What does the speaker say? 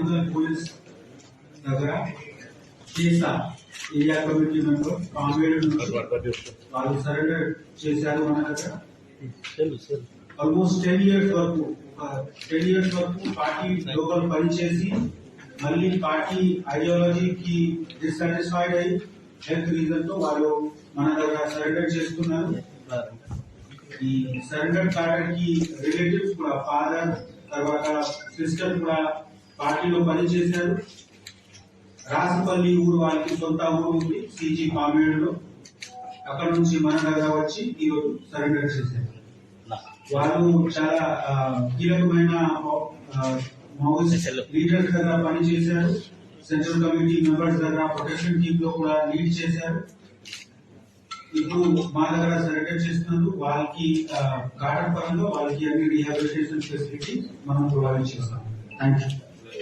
Warangal Police దగ్గర చేసా area committee member comrade వాళ్ళు సరెండర్ చేశారు మన దగ్గర. ఆల్మోస్ట్ 10 years వరకు పార్టీ లోకల్ పనిచేసి మళ్ళీ పార్టీ ఐడియాలజీకి డిస్సాటిస్ఫైడ్ అయ్యి హెల్త్ రీజన్ తో వాళ్ళు మన దగ్గర సరెండర్ చేసుకున్నారు. ఈ సరెండర్ కార్డర్ కి రిలేటివ్స్ కూడా ఫాదర్ తర్వాత సిస్టర్ కూడా పార్టీలో పనిచేశారు. రాసపల్లి ఊరు వాళ్ళకి సొంత ఊరు ఉంది సిజీ కామ్రేడ్లో. అక్కడ నుంచి మన దగ్గర వచ్చి ఈరోజు సరెండర్ చేశారు. వాళ్ళు చాలా కీలకమైన మావోయిస్ట్ లీడర్స్ దగ్గర పనిచేశారు. సెంట్రల్ కమిటీ మెంబర్స్ దగ్గర ప్రొటెక్షన్ టీమ్ లో కూడా లీడ్ చేశారు. ఇప్పుడు మా దగ్గర సరెండర్ చేస్తున్నారు. వాళ్ళకి కార్డర్ పరంగా వాళ్ళకి అన్ని రీహాబిలిటేషన్ ఫెసిలిటీ మనం ప్రొవైడ్ చేస్తాం. Thank you.